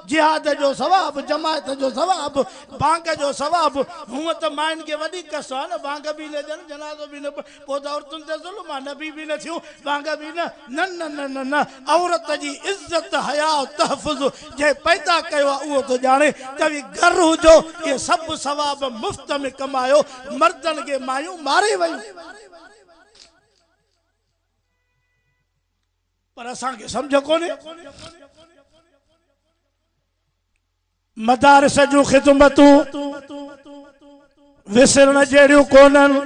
जिहाद जो सवाब, जमायत जो सवाब, बांग जो सवाब। हूं तो माइन के वडी कस है न, बांग भी न जन, जनाज़ो भी न, पोइ औरतुनि ते ज़ुल्म आहे, नबी भी न थियूं, बांग भी न। न न न न न औरत जी इज्जत हया तहफ़ुज़ जे पैदा कयो आहे उहो तो ॼाणे कवि घर हुजो ये सभु सवाब मुफ़्त में कमायो, मर्दनि खे मायूं मारे वयूं। पर असांखे सम्झ कोन्हे। मदारिस जूं ख़िदमतूं विसरण जहिड़ियूं कोन्हनि।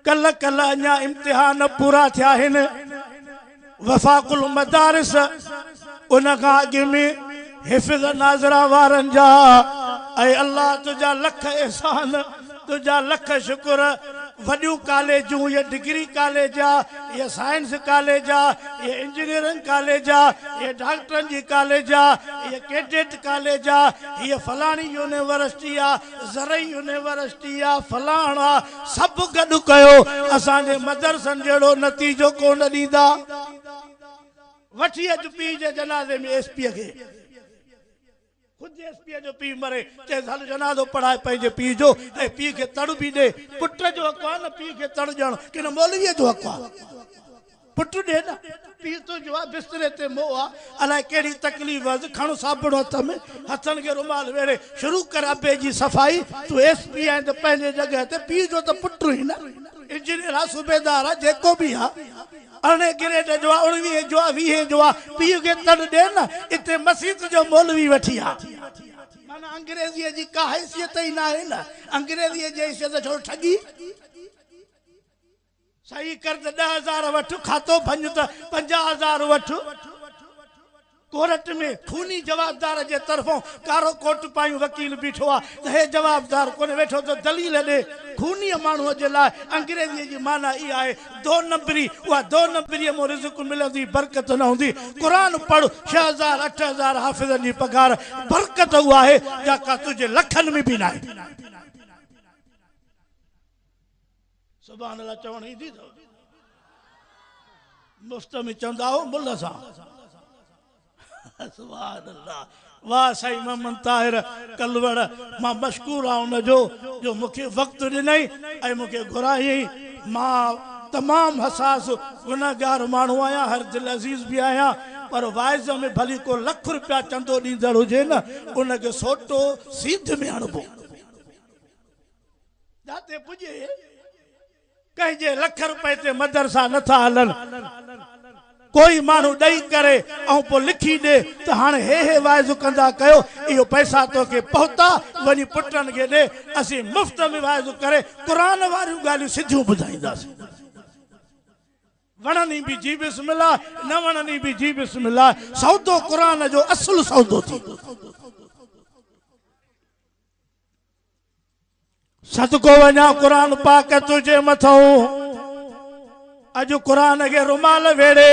कल कल अञा इम्तिहान पूरा थिया आहिनि। वफ़ाकुल मदारिस उन खां अॻु में हिफ़्ज़ नाज़रा वारनि जा। ऐं अल्लाह तुंहिंजा लख एहसान, तुंहिंजा लख शुक्र। वॾियूं कॉलेजूं, ये डिग्री कॉलेज आहे, ये साइंस कॉलेज आहे, ये इंजीनियरिंग कॉलेज आहे, ये डॉक्टरनि जी कॉलेज आहे, ये कैडेट कॉलेज आहे, ये फलाणी यूनिवर्सिटी आहे, ज़रई यूनिवर्सिटी आहे, फलाण आहे। सभु गॾु कयो असांजे मदरसनि जहिड़ो नतीजो कोन ॾींदा। वठी अच पीउ जे जनाज़े में एसपीअ खे, खुद एसपीअ जो पीउ मरे, चए हल जनाज़ो पढ़ाए पंहिंजे पीउ जो, ऐं पीउ खे तड़ बि ॾे। पुट जो हक़ आहे न पीउ खे तड़ ॾियणु, किन मौलवीअ जो हक़ आहे? पुट ॾे न। पीउ तुंहिंजो आहे, बिस्तरे ते मोह आहे, अलाए कहिड़ी तकलीफ़ आहे, खणु साबुण हथ में, हथनि खे रुमाल वेड़े शुरू कर अबे जी सफ़ाई। तूं एसपी आहीं त पंहिंजे जॻह ते, पीउ जो त पुट ई न। इंजीनियर आहे, सूबेदार आहे, जेको बि आहे, 18 ग्रेड जो आहे, 19 जो आहे, 20 जो आहे, पीउ खे तड़ ॾे न। इते मस्जिद जो मौलवी वठी आहे, माना अंग्रेज़ीअ जी का हैसियत ई न आहे न। अंग्रेज़ीअ जी हैसियत छो ठगी। सही कर त 10,000 वठु, खातो भंज त 50,000 वठु। कोर्ट में खूनी जवाबदार जे तरफ़ों कारो कोट पायूं वकील बीठो आहे त हे जवाबदार कोन्हे, वेठो त दलील ॾे। खूनी माण्हूअ जे लाइ अंग्रेज़ीअ जी माना इहा आहे 2 नंबरी। उहा 2 नंबरीअ में रिज़्क़ मिलंदी, बरकत न हूंदी। क़ुरान पढ़, 6,000 8,000 हाफ़िज़नि जी पघार, बरकत उहा आहे जेका तुंहिंजे लखनि में बि न आहे। सुभान अल्लाह चवण ईंदी अथव? मुफ़्त में चवंदा हो मुल्ह सां। सुभान अल्लाह। वाह साईं मोहम्मद ताहिर कलवड़, मां मशकूर आहियां उनजो जो मूंखे वक़्तु ॾिनई ऐं मूंखे घुरायई। मां तमामु हसास गुनाहगार माण्हू आहियां, हर दिल अज़ीज़ बि आहियां, पर वाइज़ में भली को लख रुपया चंदो ॾींदड़ हुजे न, उनखे सोटो सीध में हणबो। जाते पुॼे कंहिंजे लख रुपए ते मदरसा नथा हलनि। कोई माण्हू ॾेई करे ऐं पोइ लिखी ॾे त हाणे हे वाइज़ कंदा कयो, इहो पैसा तोखे पहुता, वञी पुटनि खे ॾे। असीं मुफ़्त में वाइज़ करे क़ुरान वारियूं ॻाल्हियूं सिधियूं ॿुधाईंदासीं। वणनी बि जी बिस्मिल्लाह, न वणनी बि जी बिस्मिल्लाह। सौदो क़ुरान जो असुल सौदो थी। सदको वञा क़ुरान पाक तुझे मथऊं। अॼु क़ुरान खे रुमाल वेड़े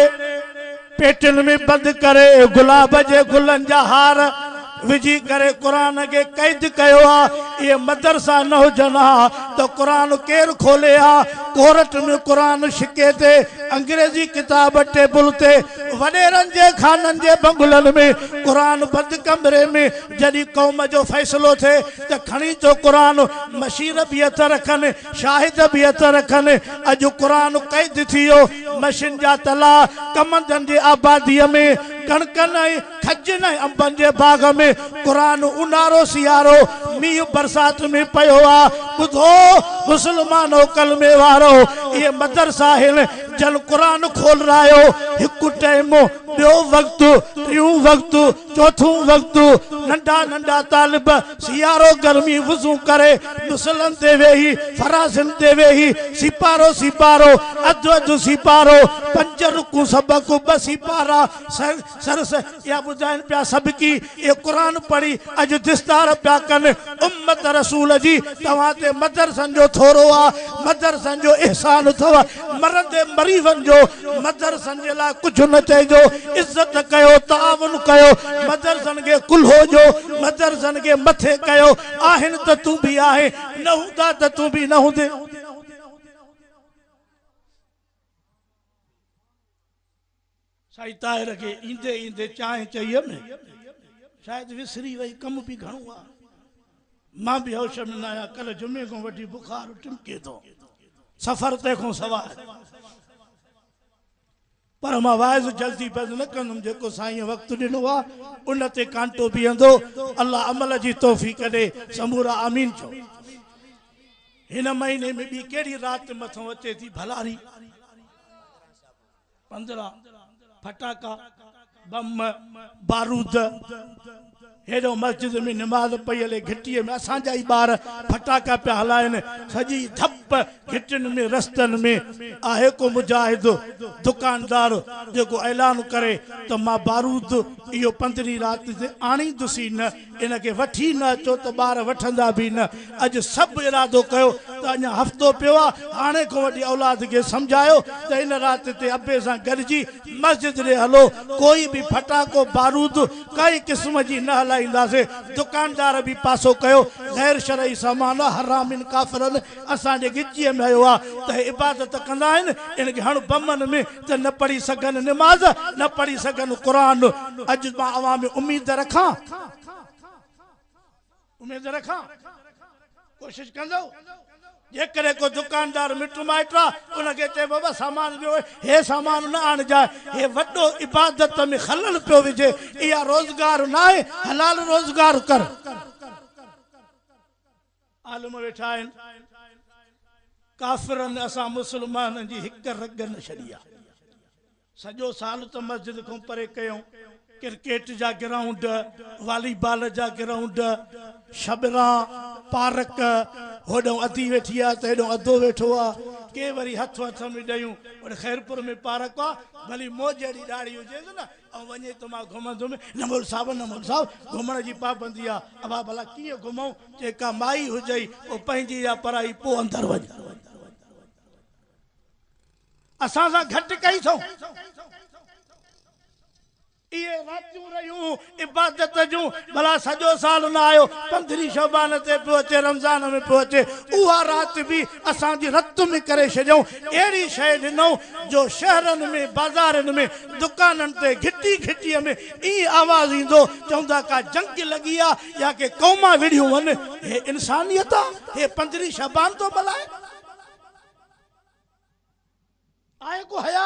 पेटिन में बंदि करे, गुलाब जे गुलनि जा हार विझी करे क़ुरान खे क़ैद कयो आहे। ये मदरसा न हुजनि हा त क़ुरान केरु खोले हा? कोर्ट में क़ुरान छिके ते, अंग्रेज़ी किताब टेबल ते, वॾेरनि जे खाननि जे बंगलनि में क़ुरान बंदि कमरे में। जॾहिं क़ौम जो फ़ैसिलो थिए त खणी तो क़ुरान, मशीर बि हथ रखनि, शाहिद बि हथ रखनि। अॼु क़ुरान क़ैद थी वियो मशीन जा तला, कमंदनि जे आबादीअ में, कणकनि ऐं खजनि ऐं अंबनि जे बाग में। क़ुरान उनारो सियारो मींहुं बरसात में पियो आहे। ॿुधो मुस्लमानो कलमे वारो, इहे मदरसा आहिनि जन क़ुरान खोल रहियो। हिकु टाइम, ॿियो वक़्तु, टियों वक़्तु, चौथों वक़्तु। नंढा नंढा तालिब सियारो गर्मी वुज़ू करे मुसलन ते वेही, फराज़िन ते वेही, सिपारो सिपारो, अधु अधु सिपारो, 5 रुकू सबक, 2 सिपारा सरस या ॿुधाइनि पिया सभु की ये क़ुरान पढ़ी अॼु दिस्तार पिया कनि। उम्मत रसूल जी तव्हां ते मदरसनि जो थोरो आहे, मदरसनि जो एहसान अथव। मरंदे मरीज़नि जो मदरसनि जे लाइ कुझु न चइजो। इज़त कयो, तावन कयो, मदरसनि खे कुल्हो जो, मदरसनि खे मथे कयो। आहिनि त तूं बि आहे, न हूंदा त तूं बि न हूंदे। साईं ताहिर खे ईंदे ईंदे चांहि चईअ में शायद विसरी वही कम भी घणो आ मां भी होश में न आया कल जुमे को वठी बुखार टिमके तो सफर ते को सवार पर मां वाइज जल्दी बंद न कंदुमि जेको साईं वक्त ॾिनो आ उन ते कांटो बीहंदो अल्लाह अमल जी तौफीक ॾे समूरा आमीन चो हिन महीने में ॿी कहिड़ी रात मथों अचे थी भलारी 15 फटाका बम बारूद हेॾो मस्जिद में नमाज पई हले घिटीअ में असांजा ई ॿार फटाका पिया हलाइनि सॼी धप घिटियुनि में रस्तनि में आहे को मुजाहिद दुकानदार जेको ऐलान करे त मां बारूद इहो 15 राति ते आणींदुसि न इनखे वठी न अचो त ॿार वठंदा बि न अॼु सभु इरादो कयो त अञा हफ़्तो पियो आहे हाणे खां वठी औलाद खे सम्झायो त इन राति ते अबे सां गॾिजी मस्जिद ॾे हलो कोई बि फटाको बारूद काई क़िस्म जी न हलाईंदासीं दुकानदार भी पासो कयो गैर शरई सामान हरामिन काफिरन असांजे गिचीअ में आयो आहे त इबादत कंदा आहिनि इनखे हण बमन में त न पढ़ी सघनि नमाज़ न पढ़ी सघनि क़ुरान अॼु मां अवां में उम्मीद रखां कोशिश कंदो जेकरे को दुकानदार मिट माइटा उनके चे बाबा सामान जो हे सामान न आन जाए हे वड्डो इबादत में खलल पियो विजे या रोजगार ना है हलाल रोजगार कर आलम वेठा आहिनि काफिरन असा मुसलमान जी हिक रग न छड़िया सजो साल तो मस्जिद को परे कयो क्रिकेट जा ग्राउंड वॉलीबॉल जा ग्राउंड शबरा पार्क होडो अधी वेठी आ त हेडो अधो वेठो आ के वरी हथ में ॾयूं और खैरपुर में पार्क आ भली मोजड़ी दाढ़ी हुजे न ऐं वञे त मां घुमंदुमि नमोल साहब घुमण जी पाबंदी आ अबा भला कीअं घुमऊं जेका माई हुजई ओ पंहिंजी या पराई पो अंदर वञ असां सां घटि कई थो ये रातियूं रहियूं इबादत जूं भला सॼो साल न आयो 15 शबान ते पियो अचे रमज़ान में पियो अचे उहा राति बि असांजी रत में करे छॾियऊं अहिड़ी शइ ॾिनऊं जो शहरनि में बाज़ारनि में दुकाननि ते घिटीअ में ई आवाज़ ईंदो चवंदा का जंग लॻी आहे या के क़ौमां विढ़ियूं वञ हे इंसानियत आहे हे 15 शबान तो भलाए आहे को हया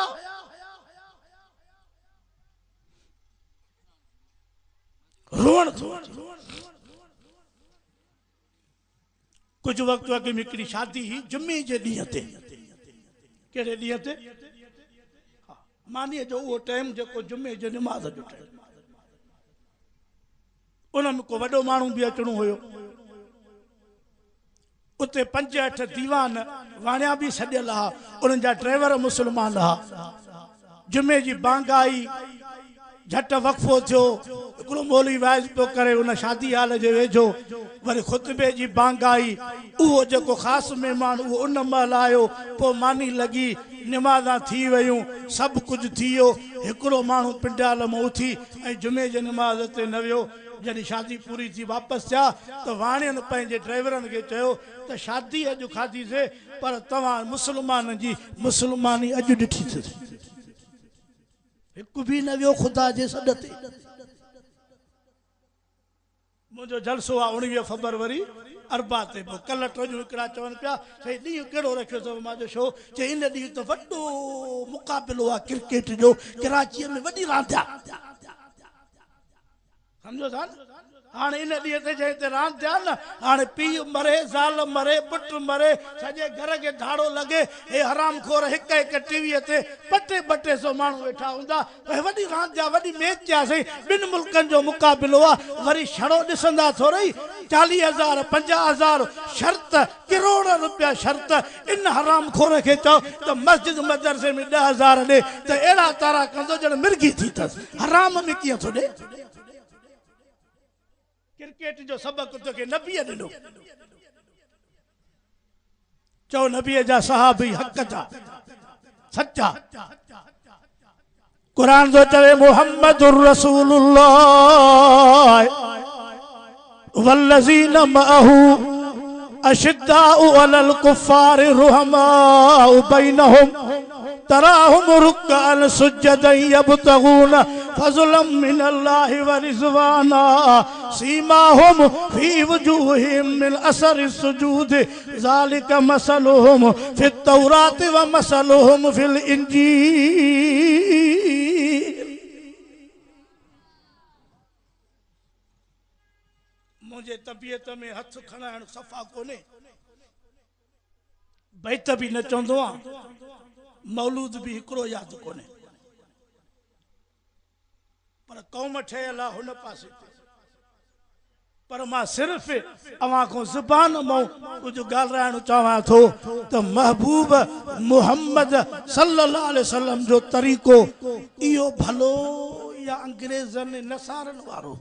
रोण कुछ वक्त अगे में हिकिड़ी शादी ही जुमे जे ॾींहं ते कहिड़े ॾींहं ते मानीअ जो उहो टाइम जेको जुमे जो नमाज़ जो टाइम उन में को वॾो माण्हू बि अचणो हुयो उते 5-8 दीवान वाणिया बि सॼियल हा उन्हनि जा ड्राइवर मुस्लमान हा जुमे जी बांग आई झट वक़फ़ो थियो हिकिड़ो मौलवी वाइज़ पियो करे उन शादी हाल जे वेझो वरी खुतबे जी बांग आई उहो जेको ख़ासि महिमान उहो उन महिल आयो पोइ मानी लॻी नमाज़ां थी वयूं सभु कुझु थी वियो हिकिड़ो माण्हू पिंडाल मां उथी ऐं जुमे जे नमाज़ ते न वियो जॾहिं शादी पूरी थी वापसि थिया त वाणियुनि पंहिंजे ड्राइवरनि खे चयो त शादी अॼु खाधीसीं पर तव्हां मुस्लमाननि जी मुस्लमानी अॼु ॾिठी थी हिकु बि न वियो ख़ुदा जे सॾ ते मुंहिंजो जलसो आहे 19 फरवरी अरबा ते पोइ कल टियों हिकिड़ा चवनि पिया साईं ॾींहुं कहिड़ो रखियो अथव मां जो छो चई इन ॾींहुं त वॾो मुक़ाबिलो आहे क्रिकेट जो कराचीअ में वॾी रांदि आहे सम्झो था न हाणे इन ॾींहं ते जंहिं ते रांदि आहे न हाणे पीउ मरे ज़ाल मरे पुट मरे सॼे घर खे धाड़ो लॻे हे हराम खोर हिक टीवीअ ते ॿ-टे सौ माण्हू वेठा हूंदा वॾी रांदि आहे वॾी मैच आहे साईं 2 मुल्कनि जो मुक़ाबिलो आहे वरी छड़ो ॾिसंदा थोरी 40,000 50,000 शर्त करोड़ रुपया शर्त इन हराम खोर खे चओ त मस्जिद मदरसे में 10,000 ॾे त अहिड़ा तारा कंदो ॼण मिर्गी थी अथसि हराम में कीअं थो ॾे क्रिकेट जो सबक तो के नबी ॾिनो चओ नबी जा सहाबी हक़ जा सच्चा कुरान जो चवे मुहम्मदुर रसूलुल्लाह वल्लज़ीन मअहू अशिद्दाउ अलल कुफ़ारि रुहमाउ बैनहुम तराहुम रुक्अन सुज्जदन यब्तगून फज़लन मिनल्लाहि व रिज़वाना सीमाहुम फी वजूहिहिम मिन असरि सुजूद ज़ालिका मसलुहुम फित तौरात व मसलुहुम फिल इंजील। मुझे तबियत में हथ खणाइण सफ़ा कोने, बैत भी न चवंदो आ, मौलूद भी हिकिड़ो यादि कोने, पर क़ौम ठहियल आहे हुन पासे ते। पर मां सिर्फ़ अवां को ज़ुबान मां कुछ ॻाल्हाइण चाहां थो त महबूब मुहम्मद सल्लल्लाहु अलैहि वसल्लम जो तरीक़ो इहो भलो या अंग्रेज़नि नसारनि वारो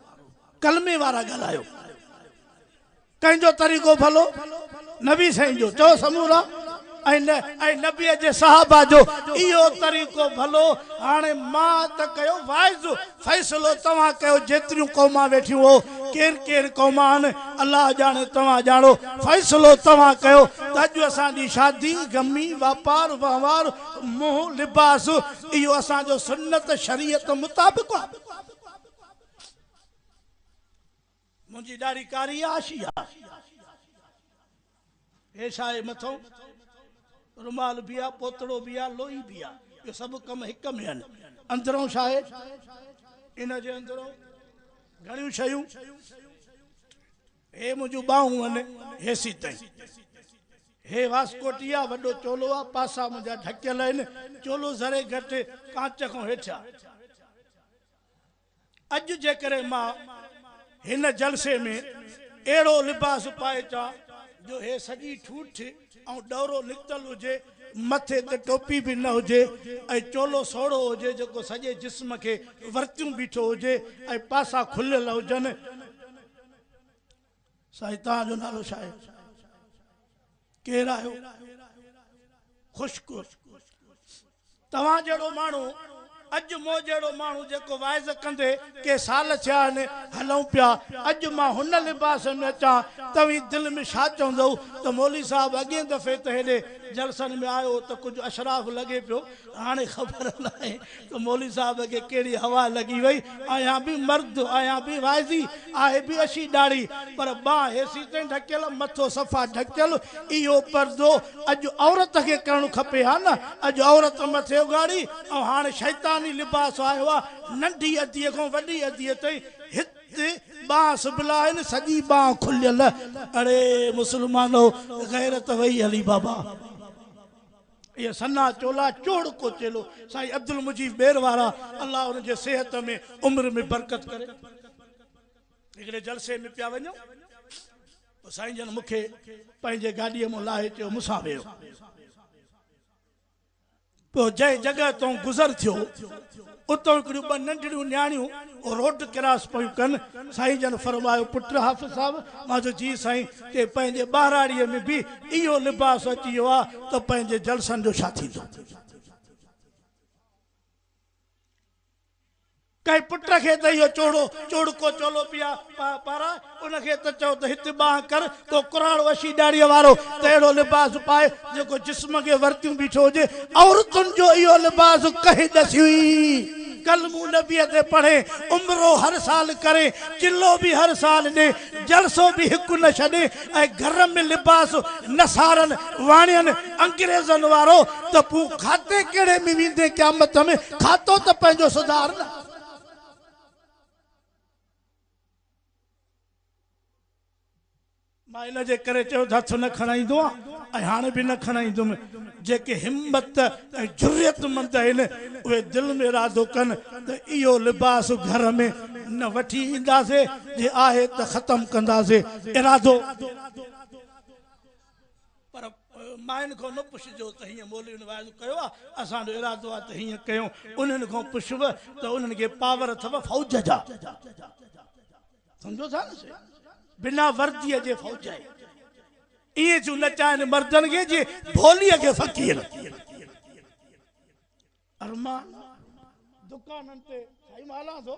कलमे वारा ॻाल्हायो? कंहिंजो तरीक़ो भलो? नबी साईं जो चओ समूरा ऐं नबीअ जे सहाबा जो इहो तरीक़ो भलो। हाणे मां त कयो वाइज़ फ़ैसिलो तव्हां कयो, जेतिरियूं क़ौमां वेठियूं हो, केर केर क़ौमां आहिनि अलाह ॼाणे तव्हां ॼाणो, फ़ैसिलो तव्हां कयो त अॼु असांजी शादी गमी वापार वहिंवार मुंहुं लिबास इहो असांजो सुन्नत शरीयत मुताबिक़ आहे। मुंहिंजी ॾाढी कारी आशी आहे, हे छा आहे मथो रुमाल भी आ, पोतड़ो भी आ, लोई भी आ, ये सब कम हिक में आहिनि। अंदरों छा आहे? इन जे अंदरों घणियूं शयूं, हे मुंहिंजूं ॿाहूं आहिनि हेसी ताईं, हे वास्कोटिया वॾो चोलो आहे, पासा मुंहिंजा ढकियल आहिनि, चोलो ज़रे घटि कांच खां हेठियां। अॼु जेकरे मां हिन जलसे में अहिड़ो लिबास पाए चा जो हे सॼी ठूठ ऐं डौरो निकतल हुजे, मथे ते टोपी भी न हुजे, ऐं चोलो सोड़ो हुजे जेको सॼे जिस्म खे वर्तियूं बीठो हुजे, ऐं पासा खुलियल हुजनि। साईं तव्हांजो नालो छा आहे? केरु आहियो? ख़ुशको तव्हां जहिड़ो माण्हू, अॼु मो जहिड़ो माण्हू जेको वाइज़ कंदे के साल थिया आहिनि हलूं पिया, अॼु मां हुन लिबास में अचां, तव्हीं दिलि में छा चवंदव त मौली साहब अॻे दफ़े त हेॾे जलसनि में आयो त कुझु अशराफ लॻे पियो, हाणे ख़बर न आहे त मौली साहब खे कहिड़ी हवा लॻी वई। आहियां बि मर्द, आहियां बि वाइज़ी, आहे बि अशी ॾाढ़ी, पर ॿांह हेसी ताईं ढकियल, मथो सफ़ा ढकियल, इहो पर्दो अॼु औरत खे करणु खपे हा न। अॼु औरत मथे उघाड़ी ऐं हाणे शैतानी लिबास आयो आहे, नंढी अदीअ खां वॾी अदीअ ताईं हिते ॿांह सिबिला आहिनि, सॼी ॿांह खुलियल। अड़े मुस्लमानो, गैरत वई हली बाबा। ये सन्ना चोला चोड़ को चेलो साईं अब्दुल मुजीब बेर वारा, अल्लाह उनजे सेहत में उम्र में बरकत करे। हिकिड़े जलसे में पिया वञो, साईं जन मूंखे पंहिंजे गाॾीअ मां लाहे चयो मूंसां वेहो। पोइ जंहिं जॻह तो गुज़र थियो उतो हिकिड़ियूं ॿ नंढड़ियूं न्याणियूं रोड क्रॉस पियूं कनि। साईं जन फरमायो पुट हाफ़िज़ साहब, मां चयो जी साईं, के पंहिंजे ॿारहाड़ीअ में बि इहो लिबास अची वियो आहे त पंहिंजे जलसनि जो छा थींदो? कंहिं पुट खे त इहो चोड़को चोलो पिया पारा, उनखे त चओ त हिते ॿांह कर, को कुराड़ वशी ॾाड़ीअ वारो त अहिड़ो लिबास पाए जेको जिस्म खे वर्तियूं बीठो हुजे। औरतुनि जो इहो लिबास कंहिं ॾसी हुई? कलमू नबीअ ते पढ़े, उम्रो हर साल करे, चिल्लो भी हर साल ॾे, जलसो भी हिकु न छॾे, ऐं घर में लिबास नसारनि वाणियनि अंग्रेज़नि वारो, त पोइ खाते कहिड़े में वेंदे क़यामत में? खातो त पंहिंजो सुधार न। मां इन जे करे चयो हथ न खणाईंदो आहियां, ऐं हाणे बि न खणाईंदुमि। जेके हिम्मत ऐं जुर्रियतमंद आहिनि उहे दिलि में इरादो कनि त इहो लिबास घर में न वठी ईंदासीं, जे आहे त ख़तमु कंदासीं। इरादो पर माइनि खां न पुछिजो त हीअं मौलवी वाइज़ कयो आहे, असांजो इरादो आहे त हीअं कयूं। उन्हनि खां पुछव त उन्हनि खे पावर अथव फ़ौज जा, सम्झो था न? बिना वर्दीअ जे फ़ौज आहे। इहे जूं नचाइनि मर्दनि खे जे भोलीअ खे फ़कीर। अरमान दुकाननि ते साईं मां हलां थो,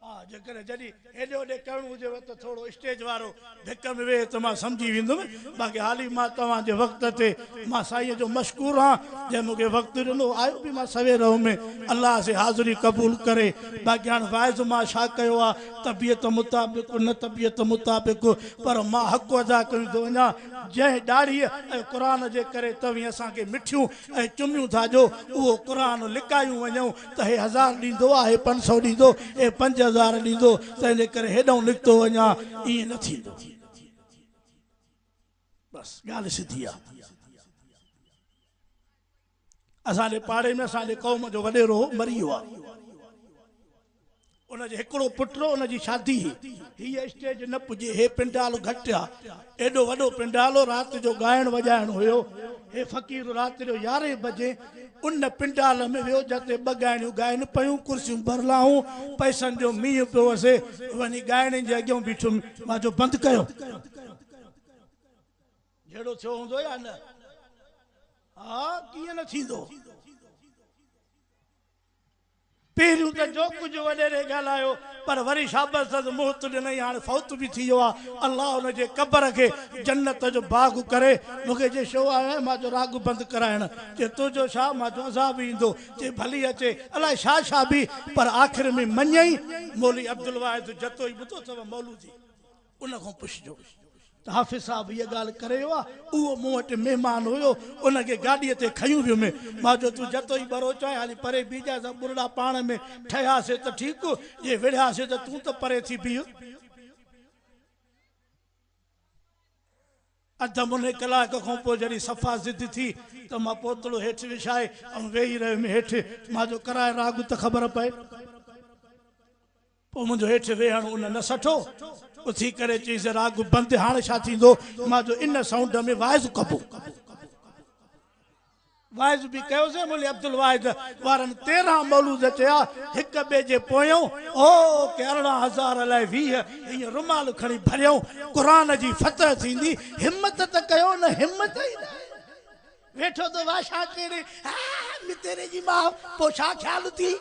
हाँ जेकर जॾहिं हेॾे होॾे करणु हुजेव त थोरो स्टेज वारो धिक में वेह त मां सम्झी वेंदुमि बाक़ी हाली मां तव्हांजे वक़्त ते मां साईं जो मशकूर आहियां जंहिं मूंखे वक़्तु ॾिनो आयो बि मां सवेर में अलाह से हाज़िरी क़बूल करे बाक़ी हाणे वाइज़ मां छा कयो आहे तबियत मुताबिक़ न तबियत मुताबिक़ पर मां हक़ अदा कयूं थो वञा जंहिं ॾाढ़ीअ ऐं क़ुर जे करे तव्हीं असांखे मिठियूं ऐं चुमियूं था ॾियो उहो क़ुर लिकायूं वञूं त हे 1000 ॾींदो आहे हे 500 ॾींदो हे 5000 ॾींदो तंहिंजे करे हेॾो निकितो वञा ईअं न थींदो बस ॻाल्हि सिधी आहे असांजे पाड़े में असांजे क़ौम जो वॾेरो मरी वियो आहे उनजे हिकिड़ो पुटु उनजी शादी हीअ स्टेज न पुॼे हे पिंडाल घटि आहे एॾो वॾो पिंडाल राति जो ॻाइणु वॼाइणु हुयो हे फ़क़ीर राति जो 11 बजे उन पिंडाल में वियो जिते ॿ ॻाइणियूं ॻाइनि पियूं कुर्सियूं भरलाऊं पैसनि जो मींहुं पियो वसे वञी ॻाइण जे अॻियां बीठुमि मां जो बंदि कयो जहिड़ो थियो हूंदो या न हा कीअं न थींदो पहिरियों त जो कुझु वॾेरे ॻाल्हायो पर वरी शाबस मुहत ॾिनई हाणे फौत बि थी वियो आहे अलाह हुनजे क़बर खे जन्नत जो बाग़ करे मूंखे जे शो आहे मां जो राग बंदि कराइण जे तुंहिंजो छा मां जो अज़ाब ईंदो जे भली अचे अलाए छा छा बि पर आख़िर में मञई मौली अब्दुल वाहिद जतो ई ॿुधो अथव मौलूदी उन खां पुछिजो त हाफ़िज़ साहब इहा ॻाल्हि करे वियो आहे उहो मूं वटि महिमान हुयो उनखे गाॾीअ ते खयूं वियो में मां जो तूं जतो ई बरो चाहे हाली परे बीजा सां बुरड़ा पाण में ठहियासीं त ठीकु जे विढ़ियासीं त तूं त परे थी बीह अध मुने कलाक खां पोइ जॾहिं सफ़ा ज़िद थी त मां पोतड़ो हेठि विछाए ऐं वेही रहियुमि हेठि मां जो कराए राग त ख़बर पए पोइ मुंहिंजो हेठि वेहण उन न सठो उथी करे चईस राग बंदि हाणे छा थींदो मां जो इन साउंड में वाइज़ कबो वाइज़ बि कयोसीं मौली अब्दुल वाहिद वारनि 13 मौलूद चया हिक ॿिए जे पोयों ओ के 18000 अलाए 20 ईअं रुमाल खणी भरियऊं क़ुर जी फतह थींदी हिम्मत त कयो न हिम्मत ई न वेठो तो वाशा करे तेरे जी मां पोइ छा ख्याल थी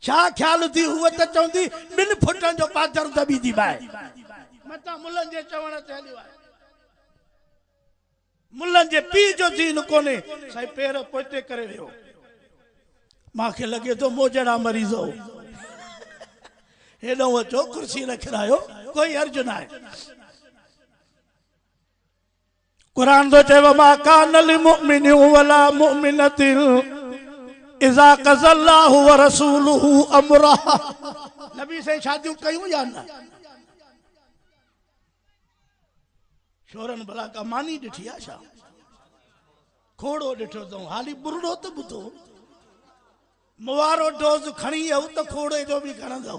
छा ख्याल थी हुआ त चवंदी 2 फुटनि जो पादर दबी थी बाए मता मुल्लनि जे चवण ते हलियो आहे मुल्लनि जे पीउ जो दीन कोन्हे साईं पेर पोते करे वियो मूंखे लॻे थो मोजड़ा मरीज़ हो हेॾो अचो कुर्सी रखिरायो कोई अर्ज़ु न आहे क़ुर तो चयो मा कान लिमुमिन वला मुमिनतिन इज़ा क़ज़ल्लाहु व रसूलुहु अमरा नबी से शादियूं कयूं या न शोरन भला का मानी ॾिठी आहे छा खोड़ो ॾिठो अथऊं हाली बुरड़ो त ॿुधो मुवारो डोज़ खणी आऊं त खोड़े जो बि खणंदो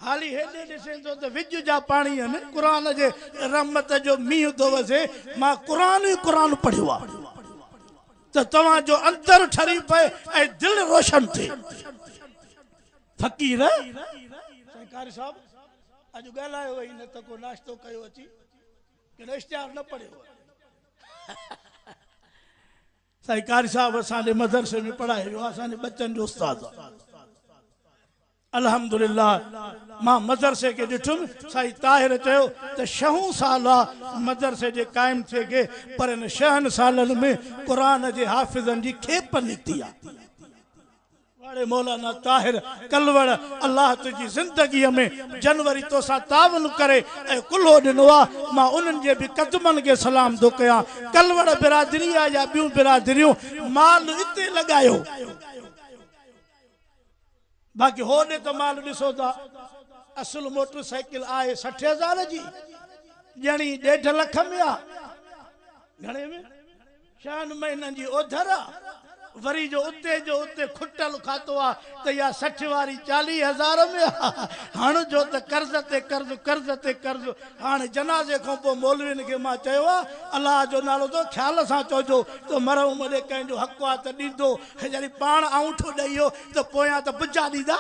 हाली हेॾे ॾिसे थो त विज जा पाणी आहिनि क़ुर जे रहमत जो मींहुं थो वसे मां क़ुर पढ़ियो आहे त तव्हांजो अंदर ठरी पए ऐं दिलि रोशन थिए फ़क़ीर सरकारी साहब अॼु ॻाल्हायो वई न त को नाश्तो कयो अची कहिड़ो इश्तिहार न पढ़ियो साईं कारी साहब असांजे मदरसे में पढ़ाए वियो असांजे बच्चनि जो उस्ताद अल्हम्दुलिल्लाह मां मदरसे के ॾिठुमि साईं ताहिर चयो त 6 साल मदरसे जे क़ाइम थिए के पर इन 6 सालनि में क़ुर जे हाफ़िज़नि जी खेप निकिती आहे वाड़े मौलाना ताहिर कलवड़ अल्लाह तुझी ज़िंदगीअ में जनवरी तो सां तावन करे ऐं कुल्हो ॾिनो आहे मां उन्हनि जे बि कदमनि खे सलाम थो कयां कलवड़ बिरादरी आहे या ॿियूं बिरादरियूं माल हिते लॻायो बाक़ी होॾे त माल ॾिसो था असुल मोटरसाइकिल आहे 60,000 जी ॼणी 1.5 लख में आहे घणे में 6 महीननि जी ओधर आहे वरी जो उते खुटल खातो आहे त या 60 वारी 40,000 में हाणे जो त कर्ज़ ते कर्ज़ हाणे जनाज़े खां पोइ मौलवियुनि खे मां चयो आहे अलाह जो नालो तो ख़्याल सां चओजो त मरहूम ॾे कंहिंजो हक़ आहे त ॾींदो जॾहिं पाण आऊंठो ॾेई वियो त पोयां त बुजा ॾींदा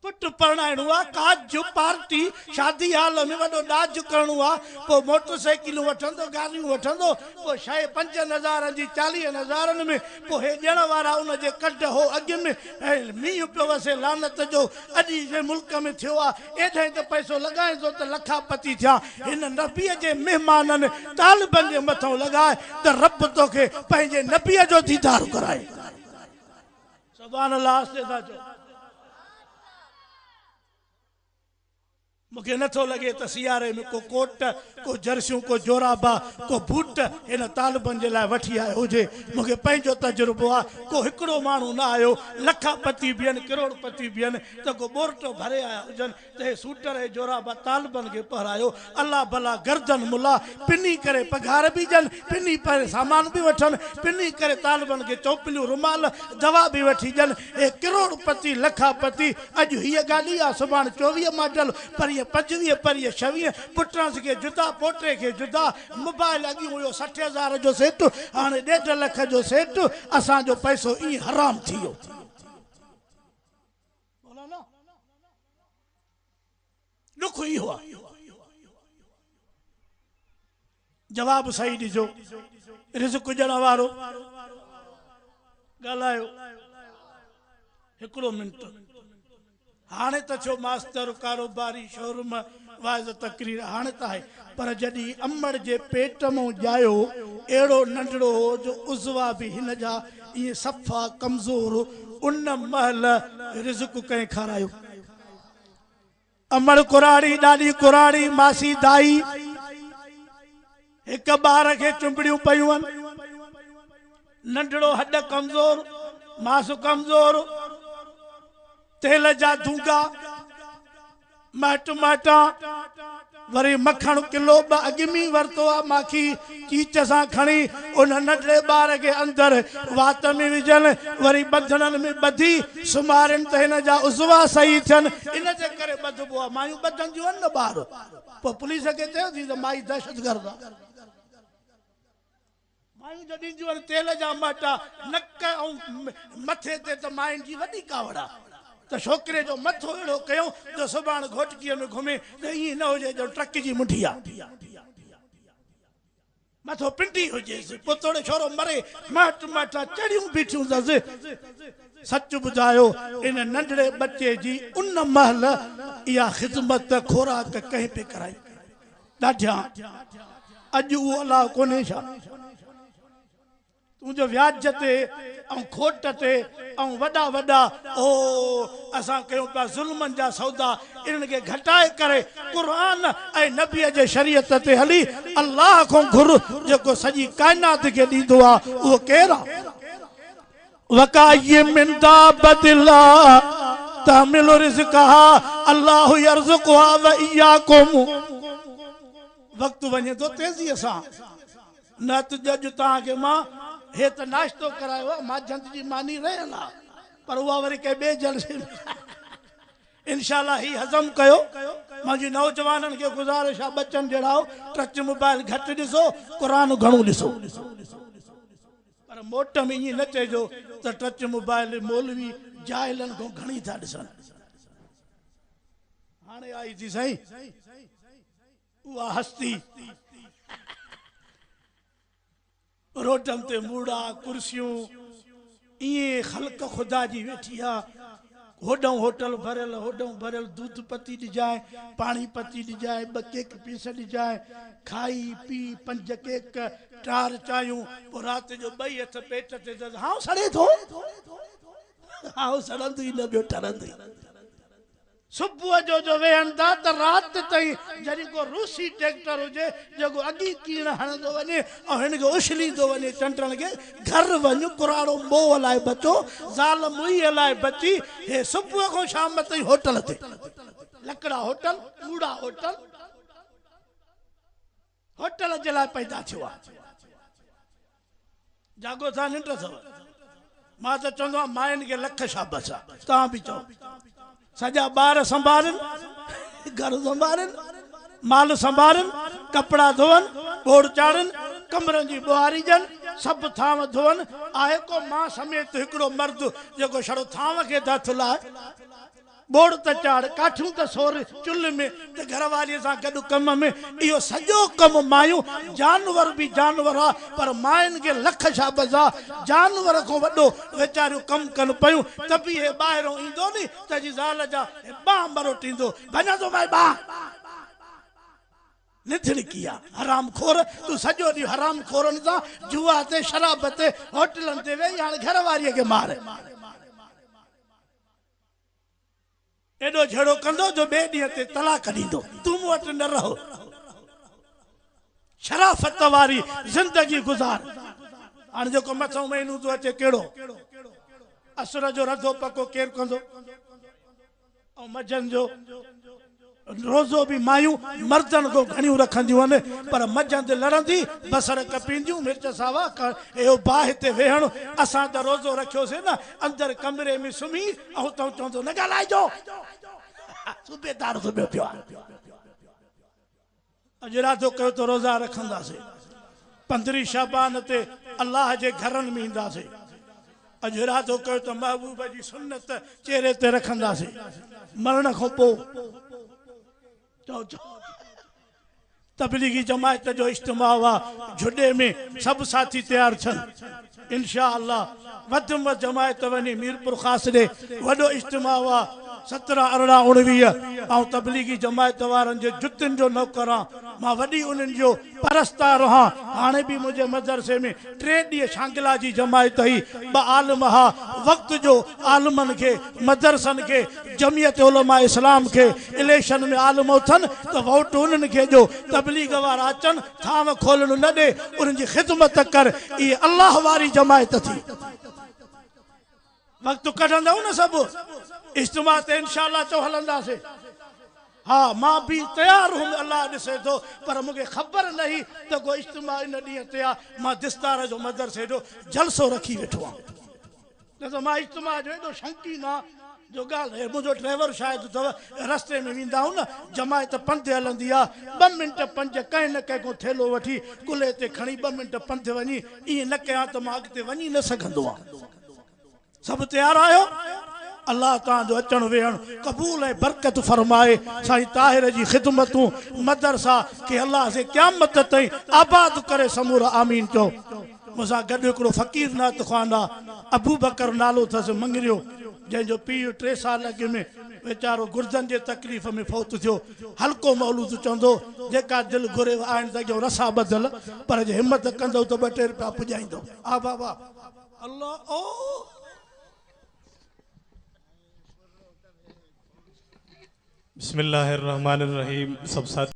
पुट पुट परणाइणो आहे, काज पार्टी शादी हाल में वॾो डाज करणो आहे, पोइ मोटरसाइकिलूं वठंदो, गाॾियूं वठंदो, पोइ शइ 5,000 जी 40,000 में, पोइ हे ॾियण वारा उनजे कढ हो अॻु में ऐं मींहुं पियो वसे लानत जो। अॼु जे मुल्क में थियो आहे एॾाईं त पैसो लॻाए थो त लखापति थिया। हिन नबीअ जे महिमाननि तालिबनि जे मथां लॻाए त रब तोखे पंहिंजे नबीअ जो दीदार कराए। सुभान अल्लाह था चओ। मूंखे नथो लॻे त सियारे में को कोट, को जर्सियूं, को जोराबा, को बूट हिन तालिबनि जे लाइ वठी आयो हुजे। मूंखे पंहिंजो तजुर्बो आहे, को हिकिड़ो माण्हू न आयो, लखापति बीहनि, करोड़पति बीहनि, त को बोरटो भरे आया हुजनि त हे सूटर ऐं जोराबा तालिबनि खे पढ़ायो। अल्लाह भला गर्दन मुला पिनी करे पघार बि ॾियनि, पिनी करे सामान बि वठनि, पिनी करे तालिबनि खे चौपलियूं रुमाल दवा बि वठी ॾियनि। हे करोड़पति लखापति अॼु हीअ गाॾी आहे, सुभाणे 24 मॉडल, पर 25 पर 26, पुटरांस के जुदा, पोटे के जुदा। मोबाइल अॻु हुयो 60,000 जो सेट, हाणे 1.5 लख जो सेट। असांजो पैसो ई हराम थी वियो। दुख इहो आहे। जवाब सही ॾिजो। रिज़्क़ ॾियण वारो ॻाल्हायो। हिकिड़ो मिंट। हाणे त छो मास्टर, कारोबारी, शोरूम, वाइज़ तकरीर हाणे त आहे, पर जॾहिं अमड़ जे पेट मां ॼायो अहिड़ो नंढड़ो हो जो उज़वा बि हिन जा ईअं सफ़ा कमज़ोर, उन महल रिज़्क़ कंहिं खारायो। अमड़ कुराड़ी, ॾाॾी कुराड़ी, मासी दाई, हिक ॿार खे चुंबड़ियूं पयूं आहिनि, नंढड़ो हॾ कमज़ोर, मास कमज़ोर, तेल जा धूंगा, माट माटा, वरी मखण किलो ब अॻिमी वरितो आहे माखी चीच सां खणी उन नंढड़े ॿार खे अंदरि वात में विझनि, वरी ॿधणनि में ॿधी सुम्हारनि त हिन जा उज़वा सही थियनि। इन जे करे ॿधबो आहे। मायूं ॿधंदियूं आहिनि न ॿार, पोइ पुलिस खे चयोसीं त माई दहशतगर्द आहे। मायूं जो ॾींदियूं आहिनि तेल जा माटा नक ऐं मथे ते, त मायुनि जी वॾी कावड़ आहे। त छोकिरे जो मथो अहिड़ो कयूं जो सुभाणे घोटकीअ में घुमे त ईअं न हुजे जो ट्रक जी मुंडी आहे, मथो पिंडी हुजेसि, पोइ थोरो छोरो मरे, माट माटा चढ़ियूं बीठियूं अथसि। सच ॿुधायो, इन नंढड़े बच्चे जी उन महल इहा ख़िदमत खोराक कंहिं पे कराई। ॾाढा अॼु उहो अलाह कोन्हे छा? तुंहिंजो व्याज ते ऐं खोट ते ऐं वॾा वॾा ओ असां कयूं पिया ज़ुल्मनि जा सौदा, इन्हनि खे घटाए करे क़ुरान ऐं नबीअ जे शरीयत ते हली अल्लाह खां घुर, जेको सॼी काइनात खे ॾींदो आहे उहो केरु आहे? वकाय मिन दाबतिल्ला तहमिलु रिज़्क़हा अल्लाहु यर्ज़ुकुहा व इय्याकुम। वक़्तु वञे थो तेज़ीअ सां, न त अॼु तव्हांखे मां हे त नाश्तो करायो आहे, मां जंत जी मानी रहियल आहे, पर उहा वरी कंहिं ॿिए जलसे में इंशाअल्लाह ही हज़म कयो। मुंहिंजी नौजवाननि खे गुज़ारिश आहे, बचनि जहिड़ा टच मोबाइल घटि ॾिसो, क़ुरान घणो ॾिसो, पर मोट में ईअं न चइजो त टच मोबाइल मौलवी जाहिलनि खां घणी था ॾिसनि। हाणे आई थी साईं उहा हस्ती, रोडनि ते मूड़ा कुर्सियूं, इएं ख़ल्क़ ख़ुदा जी वेठी आहे। होॾों होटल भरियल, होॾों भरियल, दूध पती ॾिजाए, पाणी पती ॾिजाए, 2 केक पीस ॾिजाए, खाई पी 5 केक, 4 चांहियूं, पोइ राति जो 2 हथ पेट ते त हाउ सड़े थो, हाउ सड़ंदी न ॿियो ठरंदी। सुबुह जो वेहनि था त राति ताईं, जॾहिं को रूसी ट्रैक्टर हुजे जेको अॻी कीण हणंदो वञे ऐं हिन खे उछलींदो वञे चंडण खे, घर वञ कुराड़ो मोह हलाए बचो, ज़ाल मुई हलाए बची। हे सुबुह खां शाम ताईं होटल ते, लकड़ा होटल, मूड़ा होटल, होटल जे लाइ पैदा थियो आहे। जागो था निंड अथव? मां त चवंदो आहियां मायुनि खे लख शाबाश आहे। तव्हां बि चओ, सॼा ॿार संभालनि, घर संभालनि, माल संभालनि, कपिड़ा धोअनि, बोड़ चाढ़नि, कमरनि जी ॿुहारी ॾियनि, सभु थांव धोअनि। आहे को मां समेत हिकिड़ो मर्द जेको छड़ो थांव खे हथ लाए, बोड़ त चाड़ काठियूं त सोर चुल्ह में त घरवारीअ सां गॾु कम में इहो सॼो कमु मायूं जानवर बि जानवर आहे पर मायुनि खे लख शाबस आहे जानवर खां वॾो वीचारियूं कमु कनि पियूं त बि हे ॿाहिरों ईंदो नी त जी ज़ाल जा ॿाह मरोटींदो भञंदो माए ॿाह निथड़ी किया हराम खोर तू सॼो ॾींहुं हराम खोरनि सां जुआ ते शराब ते होटलनि ते वेही हाणे घरवारीअ खे मारे एॾो झेड़ो कंदो जो ॿिए ॾींहं ते तलाक ॾींदो तूं मूं वटि न रहो शराफ़त वारी ज़िंदगी गुज़ार हाणे जेको मथों महीनो थो अचे कहिड़ो असुर जो रधो पको केरु कंदो ऐं मझंदि जो रोज़ो बि मायूं मर्दनि खां घणियूं रखंदियूं आहिनि पर मझंदि लड़ंदी बसर कपींदियूं मिर्च सावा इहो बाहि ते वेहण असां त रोज़ो रखियोसीं न अंदरि कमरे में सुम्ही ऐं तूं चवंदो न ॻाल्हाइजो सूबेदार सुम्हियो पियो आहे अॼु इरादो कयो त रोज़ा रखंदासीं 15 शाबान ते अलाह जे घरनि में ईंदासीं अॼु इरादो कयो त महबूब जी सुन्नत चेहरे ते रखंदासीं मरण खां पोइ तबलीगी जमायत जो इज्तिमा आहे झुॾे में सभु साथी तैयार थियनि इंशा अल्लाह वधि में वधि जमायत वञी मीरपुर ख़ासि ॾे वॾो इज्तिमा आहे 17, 18, 19 ऐं तबलीगी जमायत वारनि जे जुतियुनि जो नौकर आहियां मां वॾी उन्हनि जो परस्तार आहियां हाणे बि मुंहिंजे मदरसे में 3 ॾींहं शांगिला जी जमायत हुई 2 आलिम हा वक़्त जो आलिमनि खे मदरसनि खे जमियत उलमा इस्लाम खे इलेक्शन में आलिम उथनि त वोट उन्हनि खे ॾियो तबलीग वारा अचनि थांव खोलणु न ॾे उन्हनि जी ख़िदमत कर इहे अलाह वारी जमायत थी वक़्तु कढंदव न सभु इज्तिमा ते इंशाअल्लाह चो हलंदासीं हाँ मां भी तैयार हूँ अल्लाह ॾिसे थो पर मूंखे ख़बर न हुई त को इज्तिमा इन ॾींहं ते आहे मां दिस्तार जो मदरसे जो जलसो रखी वेठो आहियां न त मां इज्तिमा जो एॾो शौक़ीन आहे जो ॻाल्हि मुंहिंजो ड्राइवर शायदि अथव रस्ते में वेंदा आहियूं न जमायत पंधु हलंदी आहे 2 मिंट 5 कंहिं न कंहिं को थेलो वठी कुल्हे ते खणी 2 मिंट पंधु वञी ईअं न कयां त मां अॻिते वञी न सघंदो आहियां सब तैयार आयो अल्लाह तव्हांजो अचण वेहण क़बूल ऐं बरकत फरमाए साईं ताहिर जी ख़िदमतूं मदरसा के अल्लाह से क़यामत ताईं आबाद करे समूरा आमीन चओ मूंसां गॾु हिकिड़ो फ़क़ीर नात ख़्वान आहे अबू बकर नालो अथसि मंगरियो जंहिंजो पीउ 3 साल अॻु में वीचारो गुर्दनि जे तकलीफ़ में फौत थियो हल्को मौलूद चवंदो जेका दिलि घुरे आहिनि त अॻियां रसा बदल पर जे हिमत कंदो त 2-3 रुपया पुॼाईंदो हा बाबा अल्लाह ओ बिस्मिल्लाहिर्रहमानिर्रहीम सब साथ